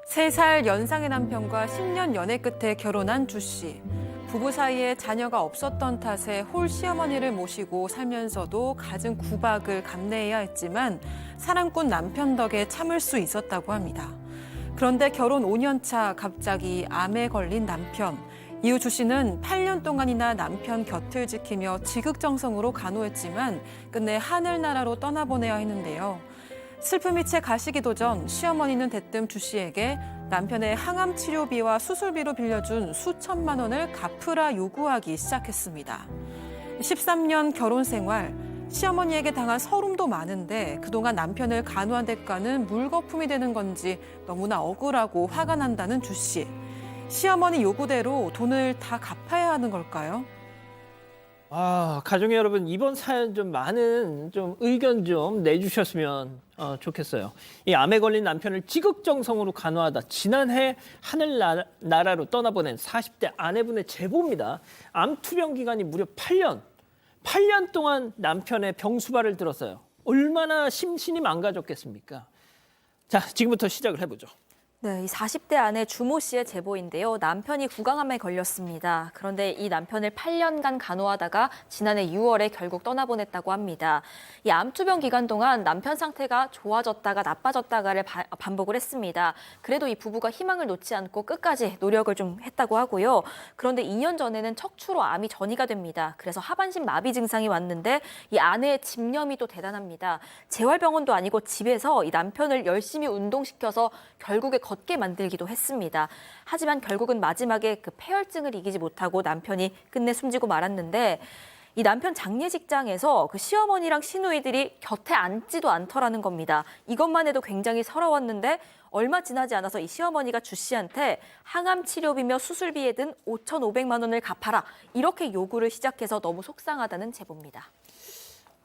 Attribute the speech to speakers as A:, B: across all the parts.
A: 3살 연상의 남편과 10년 연애 끝에 결혼한 주 씨. 부부 사이에 자녀가 없었던 탓에 홀 시어머니를 모시고 살면서도 갖은 구박을 감내해야 했지만 사랑꾼 남편 덕에 참을 수 있었다고 합니다. 그런데 결혼 5년 차 갑자기 암에 걸린 남편. 이후 주 씨는 8년 동안이나 남편 곁을 지키며 지극정성으로 간호했지만 끝내 하늘나라로 떠나보내야 했는데요. 슬픔이 채 가시기도 전 시어머니는 대뜸 주 씨에게 남편의 항암 치료비와 수술비로 빌려준 수천만 원을 갚으라 요구하기 시작했습니다. 13년 결혼 생활, 시어머니에게 당한 서름도 많은데 그동안 남편을 간호한 대가는 물거품이 되는 건지 너무나 억울하고 화가 난다는 주 씨. 시어머니 요구대로 돈을 다 갚아야 하는 걸까요?
B: 가족의 여러분, 이번 사연 좀 많은 의견 좀 내주셨으면 좋겠어요. 이 암에 걸린 남편을 지극정성으로 간호하다 지난해 하늘나라로 떠나보낸 40대 아내분의 제보입니다. 암 투병 기간이 무려 8년. 8년 동안 남편의 병수발을 들었어요. 얼마나 심신이 망가졌겠습니까? 자, 지금부터 시작을 해보죠.
C: 네, 이 40대 아내 주모 씨의 제보인데요. 남편이 구강암에 걸렸습니다. 그런데 이 남편을 8년간 간호하다가 지난해 6월에 결국 떠나보냈다고 합니다. 이 암투병 기간 동안 남편 상태가 좋아졌다가 나빠졌다가를 반복을 했습니다. 그래도 이 부부가 희망을 놓지 않고 끝까지 노력을 좀 했다고 하고요. 그런데 2년 전에는 척추로 암이 전이가 됩니다. 그래서 하반신 마비 증상이 왔는데 이 아내의 집념이 또 대단합니다. 재활병원도 아니고 집에서 이 남편을 열심히 운동시켜서 결국에 걷게 만들기도 했습니다. 하지만 결국은 마지막에 그 폐혈증을 이기지 못하고 남편이 끝내 숨지고 말았는데 이 남편 장례 직장에서 그 시어머니랑 시누이들이 곁에 앉지도 않더라는 겁니다. 이것만 해도 굉장히 서러웠는데 얼마 지나지 않아서 이 시어머니가 주 씨한테 항암 치료비며 수술비에 든 5,500만 원을 갚아라. 이렇게 요구를 시작해서 너무 속상하다는 제보입니다.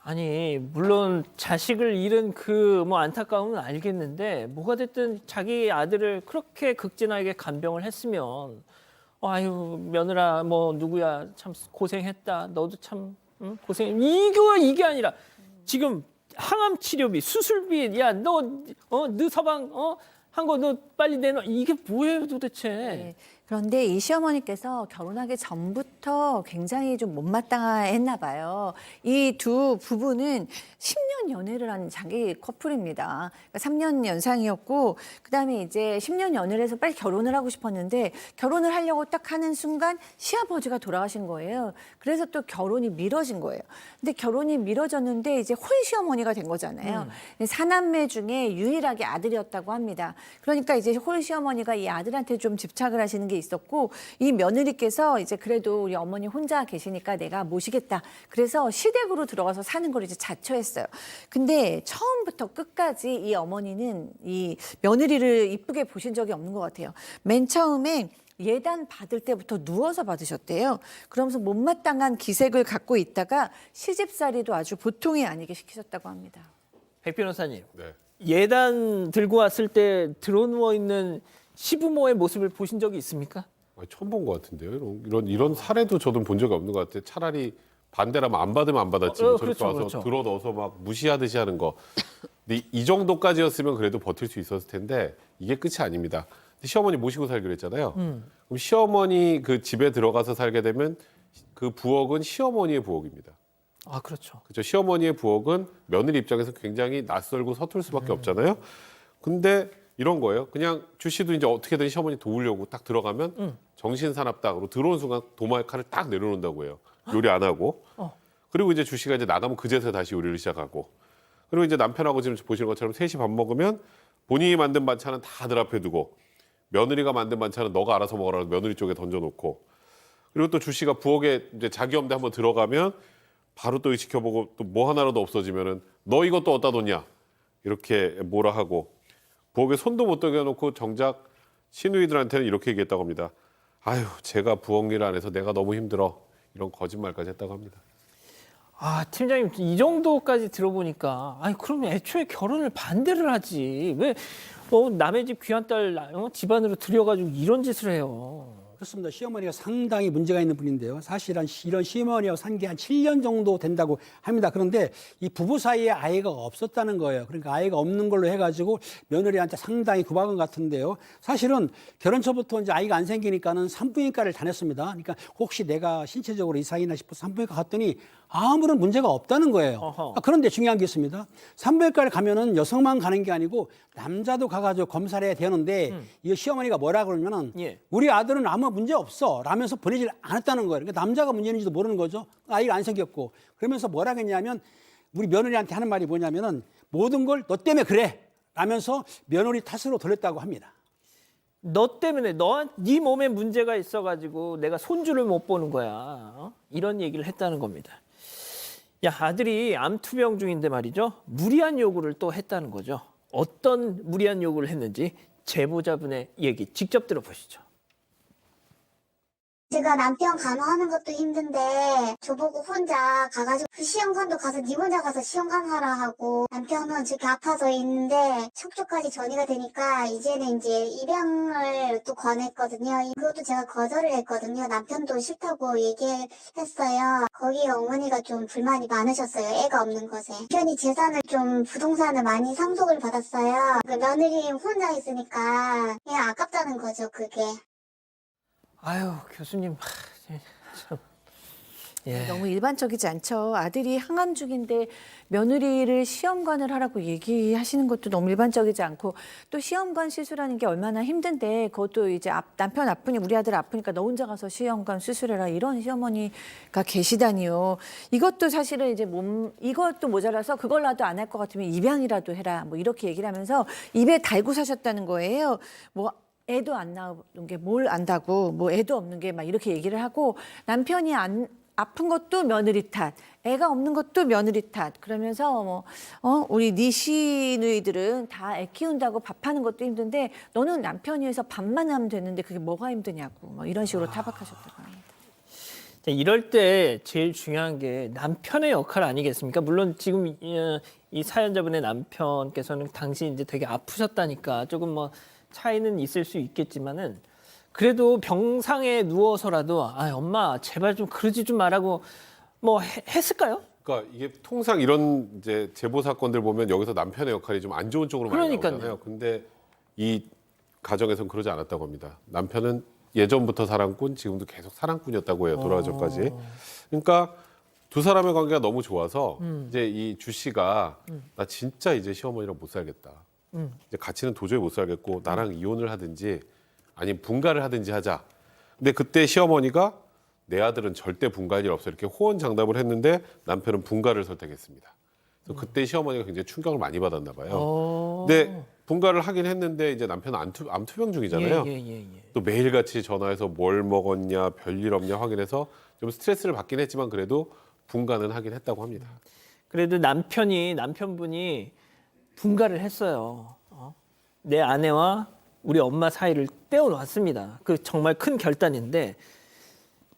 B: 아니, 물론 자식을 잃은 그 안타까움은 알겠는데 뭐가 됐든 자기 아들을 그렇게 극진하게 간병을 했으면 아유, 며느라 누구야 참 고생했다. 너도 참 고생. 이게 아니라 지금 항암 치료비, 수술비, 야, 너 서방 한 거 너 빨리 내놔. 이게 뭐예요 도대체?
D: 네. 그런데 이 시어머니께서 결혼하기 전부터 굉장히 좀 못마땅했나 봐요. 이 두 부부는 10년 연애를 한 장기 커플입니다. 그러니까 3년 연상이었고 그다음에 이제 10년 연애를 해서 빨리 결혼을 하고 싶었는데 결혼을 하려고 딱 하는 순간 시아버지가 돌아가신 거예요. 그래서 또 결혼이 미뤄진 거예요. 근데 결혼이 미뤄졌는데 이제 홀시어머니가 된 거잖아요. 사남매 중에 유일하게 아들이었다고 합니다. 그러니까 이제 홀시어머니가 이 아들한테 좀 집착을 하시는 게 있었고 이 며느리께서 이제 그래도 우리 어머니 혼자 계시니까 내가 모시겠다. 그래서 시댁으로 들어가서 사는 걸 이제 자처했어요. 근데 처음부터 끝까지 이 어머니는 이 며느리를 이쁘게 보신 적이 없는 것 같아요. 맨 처음에 예단 받을 때부터 누워서 받으셨대요. 그러면서 못마땅한 기색을 갖고 있다가 시집살이도 아주 보통이 아니게 시키셨다고 합니다.
B: 백 변호사님,
E: 네.
B: 예단 들고 왔을 때 드러누워 있는 시부모의 모습을 보신 적이 있습니까?
E: 처음 본 것 같은데요. 이런 사례도 저도 본 적이 없는 것 같아요. 차라리 반대라면 안 받으면 안 받았지. 저렇게
B: 그렇죠,
E: 와서
B: 그렇죠.
E: 들어 넣어서 막 무시하듯이 하는 거. 근데 이 정도까지였으면 그래도 버틸 수 있었을 텐데 이게 끝이 아닙니다. 시어머니 모시고 살기로 했잖아요. 그럼 시어머니 그 집에 들어가서 살게 되면 그 부엌은 시어머니의 부엌입니다.
B: 그렇죠.
E: 그렇죠. 시어머니의 부엌은 며느리 입장에서 굉장히 낯설고 서툴 수밖에 없잖아요. 근데 이런 거예요. 그냥 주 씨도 이제 어떻게든 시어머니 도우려고 딱 들어가면 정신사납다고 들어온 순간 도마의 칼을 딱 내려놓는다고 해요. 요리 안 하고. 그리고 이제 주 씨가 이제 나가면 그제서 다시 요리를 시작하고. 그리고 이제 남편하고 지금 보시는 것처럼 셋이 밥 먹으면 본인이 만든 반찬은 다들 앞에 두고 며느리가 만든 반찬은 너가 알아서 먹으라고 며느리 쪽에 던져놓고 그리고 또 주 씨가 부엌에 이제 자기 없는데 한번 들어가면 바로 또 지켜보고 또 뭐 하나라도 없어지면은 너 이것도 어디다 뒀냐 이렇게 뭐라 하고 부엌에 손도 못 대게 해놓고 정작 시누이들한테는 이렇게 얘기했다고 합니다. 아유, 제가 부엌 일 안 해서 내가 너무 힘들어. 이런 거짓말까지 했다고 합니다.
B: 팀장님, 이 정도까지 들어보니까 그럼 애초에 결혼을 반대를 하지. 왜 남의 집 귀한 딸 집안으로 들여가지고 이런 짓을 해요.
F: 그렇습니다. 시어머니가 상당히 문제가 있는 분인데요. 사실 이런 시어머니하고 산 게 한 7년 정도 된다고 합니다. 그런데 이 부부 사이에 아이가 없었다는 거예요. 그러니까 아이가 없는 걸로 해가지고 며느리한테 상당히 구박은 같은데요. 사실은 결혼 초부터 이제 아이가 안 생기니까는 산부인과를 다녔습니다. 그러니까 혹시 내가 신체적으로 이상이나 싶어서 산부인과 갔더니 아무런 문제가 없다는 거예요.
B: 어허.
F: 그런데 중요한 게 있습니다. 산부인과를 가면은 여성만 가는 게 아니고 남자도 가가지고 검사를 해야 되는데 이 시어머니가 뭐라 그러면은
B: 예.
F: 우리 아들은 아무 문제 없어 라면서 보내질 않았다는 거예요. 그러니까 남자가 문제인지도 모르는 거죠. 아이가 안 생겼고. 그러면서 뭐라 했냐면 우리 며느리한테 하는 말이 뭐냐면은 모든 걸 너 때문에 그래 라면서 며느리 탓으로 돌렸다고 합니다.
B: 너 때문에 네 몸에 문제가 있어가지고 내가 손주를 못 보는 거야. 어? 이런 얘기를 했다는 겁니다. 야, 아들이 암투병 중인데 말이죠. 무리한 요구를 또 했다는 거죠. 어떤 무리한 요구를 했는지 제보자분의 얘기 직접 들어보시죠.
G: 제가 남편 간호하는 것도 힘든데 저보고 혼자 가가지고 그 시험관도 가서 니 혼자 가서 시험관 하라 하고 남편은 저렇게 아파서 있는데 척추까지 전이가 되니까 이제는 이제 입양을 또 권했거든요. 그것도 제가 거절을 했거든요. 남편도 싫다고 얘기했어요. 거기 어머니가 좀 불만이 많으셨어요. 애가 없는 것에. 남편이 재산을 좀 부동산을 많이 상속을 받았어요. 그 며느리 혼자 있으니까 그냥 아깝다는 거죠. 그게.
B: 아유, 교수님. 참. 예.
D: 너무 일반적이지 않죠. 아들이 항암 중인데 며느리를 시험관을 하라고 얘기하시는 것도 너무 일반적이지 않고 또 시험관 시술하는 게 얼마나 힘든데 그것도 이제 남편 아프니 우리 아들 아프니까 너 혼자 가서 시험관 수술해라 이런 시어머니가 계시다니요. 이것도 사실은 이제 이것도 모자라서 그걸라도 안 할 것 같으면 입양이라도 해라 뭐 이렇게 얘기를 하면서 입에 달고 사셨다는 거예요. 뭐 애도 안 나오는 게 뭘 안다고 뭐 애도 없는 게 막 이렇게 얘기를 하고 남편이 아픈 것도 며느리 탓, 애가 없는 것도 며느리 탓. 그러면서 우리 네 시누이들은 다 애 키운다고 밥하는 것도 힘든데 너는 남편이 해서 밥만 하면 되는데 그게 뭐가 힘드냐고 뭐 이런 식으로 타박하셨다고 합니다.
B: 자, 이럴 때 제일 중요한 게 남편의 역할 아니겠습니까? 물론 지금 이 사연자분의 남편께서는 당시 이제 되게 아프셨다니까 조금 뭐 차이는 있을 수 있겠지만은 그래도 병상에 누워서라도 엄마 제발 좀 그러지 좀 말라고 뭐 했을까요?
E: 그러니까 이게 통상 이런 이제 제보 사건들 보면 여기서 남편의 역할이 좀 안 좋은 쪽으로 많이
B: 그러니까요.
E: 나오잖아요. 근데 이 가정에서는 그러지 않았다고 합니다. 남편은 예전부터 사랑꾼, 지금도 계속 사랑꾼이었다고 해요. 돌아가서까지. 그러니까 두 사람의 관계가 너무 좋아서 이제 이 주 씨가 나 진짜 이제 시어머니랑 못 살겠다. 이제 같이는 도저히 못 살겠고 나랑 이혼을 하든지 아니면 분가를 하든지 하자. 근데 그때 시어머니가 내 아들은 절대 분가할 일 없어 이렇게 호언장담을 했는데 남편은 분가를 선택했습니다. 그래서 그때 시어머니가 굉장히 충격을 많이 받았나 봐요. 근데 분가를 하긴 했는데 이제 남편은 암투병 중이잖아요. 또 매일같이 전화해서 뭘 먹었냐, 별일 없냐 확인해서 좀 스트레스를 받긴 했지만 그래도 분가는 하긴 했다고 합니다.
B: 그래도 남편분이 분가를 했어요. 내 아내와 우리 엄마 사이를 떼어놨습니다. 그 정말 큰 결단인데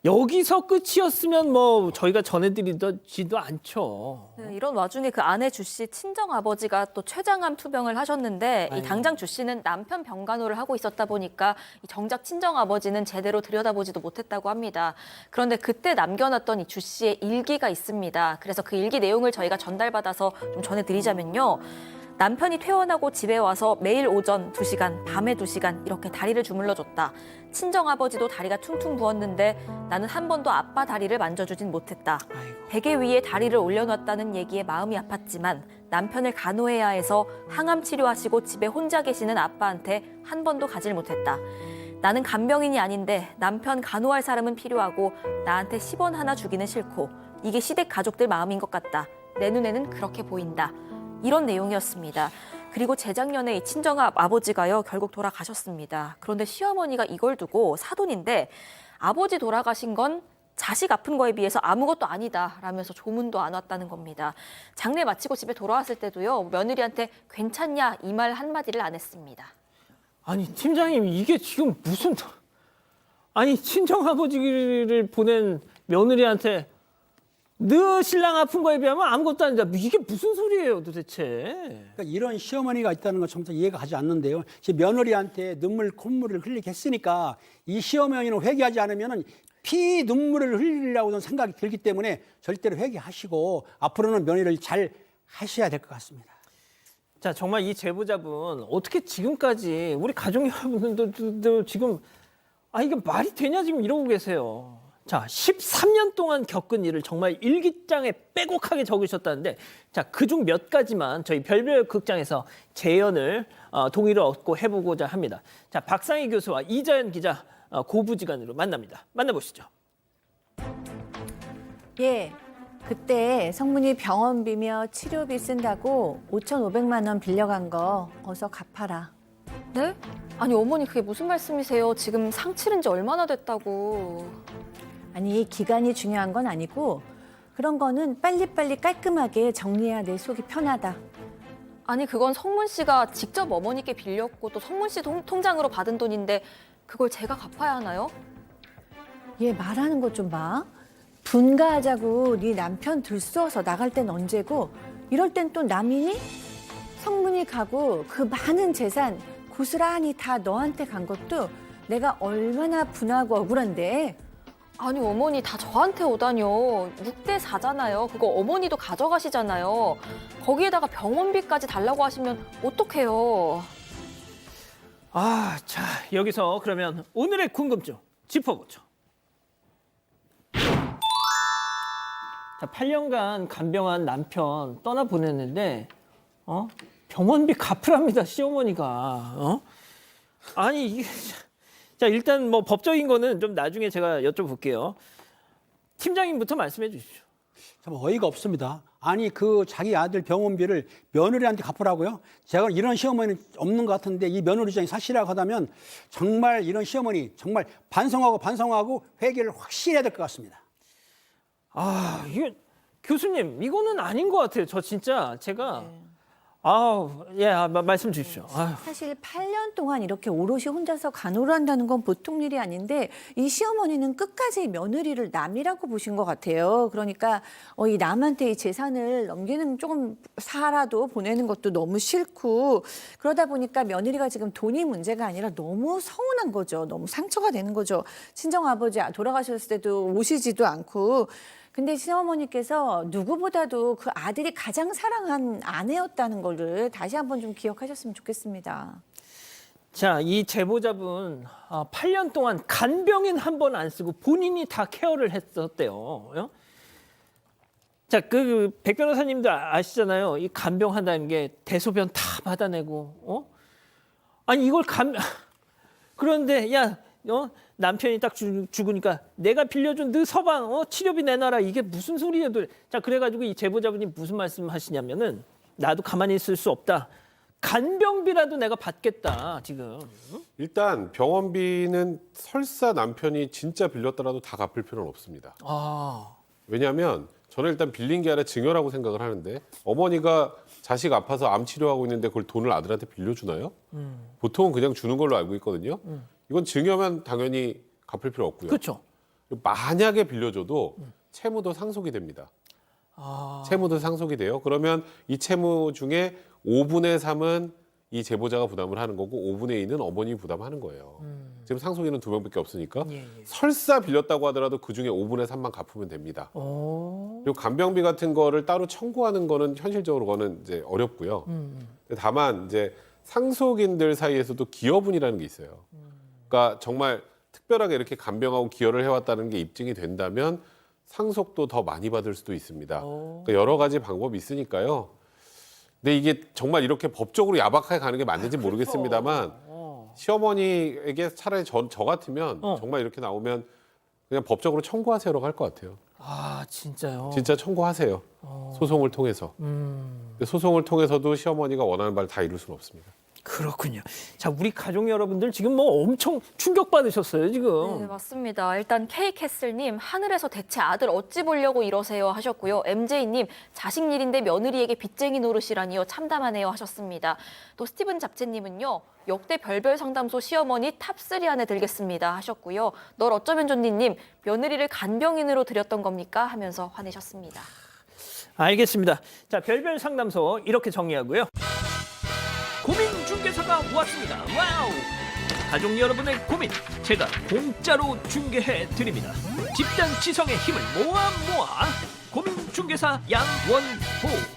B: 여기서 끝이었으면 뭐 저희가 전해드리지도 않죠.
C: 네, 이런 와중에 그 아내 주 씨 친정 아버지가 또 췌장암 투병을 하셨는데 이 당장 주 씨는 남편 병간호를 하고 있었다 보니까 이 정작 친정 아버지는 제대로 들여다보지도 못했다고 합니다. 그런데 그때 남겨놨던 이 주 씨의 일기가 있습니다. 그래서 그 일기 내용을 저희가 전달받아서 좀 전해드리자면요. 남편이 퇴원하고 집에 와서 매일 오전 2시간, 밤에 2시간 이렇게 다리를 주물러줬다. 친정아버지도 다리가 퉁퉁 부었는데 나는 한 번도 아빠 다리를 만져주진 못했다. 베개 위에 다리를 올려놨다는 얘기에 마음이 아팠지만 남편을 간호해야 해서 항암 치료하시고 집에 혼자 계시는 아빠한테 한 번도 가질 못했다. 나는 간병인이 아닌데 남편 간호할 사람은 필요하고 나한테 10원 하나 주기는 싫고 이게 시댁 가족들 마음인 것 같다. 내 눈에는 그렇게 보인다. 이런 내용이었습니다. 그리고 재작년에 이 친정아버지가요 결국 돌아가셨습니다. 그런데 시어머니가 이걸 두고 사돈인데 아버지 돌아가신 건 자식 아픈 거에 비해서 아무것도 아니다 라면서 조문도 안 왔다는 겁니다. 장례 마치고 집에 돌아왔을 때도요 며느리한테 괜찮냐 이 말 한마디를 안 했습니다.
B: 아니 팀장님 이게 지금 무슨 친정아버지를 보낸 며느리한테 너 신랑 아픈 거에 비하면 아무것도 아니다. 이게 무슨 소리예요, 도대체?
F: 그러니까 이런 시어머니가 있다는 건 정말 이해가 가지 않는데요. 제 며느리한테 눈물 콧물을 흘리게 했으니까 이 시어머니는 회개하지 않으면은 피 눈물을 흘리려고 생각이 들기 때문에 절대로 회개하시고 앞으로는 며느리를 잘 하셔야 될 것 같습니다.
B: 자, 정말 이 제보자분 어떻게 지금까지 우리 가족 여러분들도 지금 이게 말이 되냐 지금 이러고 계세요. 자, 13년 동안 겪은 일을 정말 일기장에 빼곡하게 적으셨다는데, 자, 그중 몇 가지만 저희 별별 극장에서 재연을 동의를 얻고 해보고자 합니다. 자, 박상희 교수와 이자연 기자 고부지간으로 만납니다. 만나보시죠.
D: 예. 그때 성문이 병원비며 치료비 쓴다고 5,500만 원 빌려간 거 어서 갚아라.
C: 네? 아니 어머니 그게 무슨 말씀이세요? 지금 상 치른 지 얼마나 됐다고.
D: 아니 기간이 중요한 건 아니고 그런 거는 빨리빨리 깔끔하게 정리해야 내 속이 편하다.
C: 아니 그건 성문 씨가 직접 어머니께 빌렸고 또 성문 씨 통장으로 받은 돈인데 그걸 제가 갚아야 하나요?
D: 얘 말하는 것 좀 봐. 분가하자고 네 남편 들쏘서 나갈 땐 언제고 이럴 땐 또 남이니? 성문이 가고 그 많은 재산 고스란히 다 너한테 간 것도 내가 얼마나 분하고 억울한데.
C: 아니 어머니 다 저한테 오다뇨. 6대 4잖아요. 그거 어머니도 가져가시잖아요. 거기에다가 병원비까지 달라고 하시면 어떡해요.
B: 자, 여기서 그러면 오늘의 궁금증 짚어보죠. 자, 8년간 간병한 남편 떠나보냈는데 병원비 갚으랍니다, 시어머니가. 아니 이게 자, 일단 뭐 법적인 거는 좀 나중에 제가 여쭤볼게요. 팀장님부터 말씀해 주십시오.
F: 참 어이가 없습니다. 아니 그 자기 아들 병원비를 며느리한테 갚으라고요? 제가 이런 시어머니는 없는 것 같은데 이 며느리 입장이 사실이라고 하다면 정말 이런 시어머니 정말 반성하고 회개를 확실히 해야 될 것 같습니다.
B: 이게 교수님 이거는 아닌 것 같아요. 저 진짜 제가 말씀 주십시오.
D: 사실 8년 동안 이렇게 오롯이 혼자서 간호를 한다는 건 보통 일이 아닌데 이 시어머니는 끝까지 며느리를 남이라고 보신 것 같아요. 그러니까 이 남한테 이 재산을 넘기는 조금 사라도 보내는 것도 너무 싫고 그러다 보니까 며느리가 지금 돈이 문제가 아니라 너무 서운한 거죠. 너무 상처가 되는 거죠. 친정아버지 돌아가셨을 때도 오시지도 않고 근데 시어머니께서 누구보다도 그 아들이 가장 사랑한 아내였다는 거를 다시 한번 좀 기억하셨으면 좋겠습니다.
B: 자, 이 제보자분 8년 동안 간병인 한 번 안 쓰고 본인이 다 케어를 했었대요. 자, 백 변호사님도 아시잖아요. 이 간병한다는 게 대소변 다 받아내고, 아니 이걸 그런데 남편이 딱 죽으니까 내가 빌려준 너 서방 치료비 내놔라. 이게 무슨 소리예요? 자, 그래가지고 이 제보자분이 무슨 말씀하시냐면은 나도 가만히 있을 수 없다. 간병비라도 내가 받겠다 지금.
E: 일단 병원비는 설사 남편이 진짜 빌렸더라도 다 갚을 필요는 없습니다. 왜냐하면 저는 일단 빌린 게 아니라 증여라고 생각을 하는데 어머니가 자식 아파서 암 치료하고 있는데 그걸 돈을 아들한테 빌려주나요? 보통은 그냥 주는 걸로 알고 있거든요. 이건 증여면 당연히 갚을 필요 없고요.
B: 그렇죠.
E: 만약에 빌려줘도 채무도 상속이 됩니다. 채무도 상속이 돼요. 그러면 이 채무 중에 5분의 3은 이 제보자가 부담을 하는 거고 5분의 2는 어머니 부담하는 거예요. 지금 상속인은 2명밖에 없으니까 설사 빌렸다고 하더라도 그중에 5분의 3만 갚으면 됩니다. 그리고 간병비 같은 거를 따로 청구하는 거는 현실적으로 그거는 이제 어렵고요. 다만 이제 상속인들 사이에서도 기여분이라는 게 있어요. 그러니까 정말 특별하게 이렇게 간병하고 기여를 해왔다는 게 입증이 된다면 상속도 더 많이 받을 수도 있습니다. 그러니까 여러 가지 방법이 있으니까요. 근데 이게 정말 이렇게 법적으로 야박하게 가는 게 맞는지 모르겠습니다만 시어머니에게 차라리 저 같으면 정말 이렇게 나오면 그냥 법적으로 청구하세요라고 할 것 같아요.
B: 진짜요?
E: 진짜 청구하세요. 소송을 통해서. 근데 소송을 통해서도 시어머니가 원하는 바를 다 이룰 수는 없습니다.
B: 그렇군요. 자, 우리 가족 여러분들 지금 뭐 엄청 충격받으셨어요, 지금.
C: 네, 맞습니다. 일단 K캐슬님, 하늘에서 대체 아들 어찌 보려고 이러세요 하셨고요. MJ님, 자식 일인데 며느리에게 빚쟁이 노릇이라니요. 참담하네요 하셨습니다. 또 스티븐 잡채님은요. 역대 별별 상담소 시어머니 탑3 안에 들겠습니다 하셨고요. 널 어쩌면 좋니님, 며느리를 간병인으로 들였던 겁니까 하면서 화내셨습니다.
B: 알겠습니다. 자, 별별 상담소 이렇게 정리하고요. 고민 중개사가 왔습니다. 와우! 가족 여러분의 고민 제가 공짜로 중개해 드립니다. 집단 지성의 힘을 모아 고민 중개사 양원호.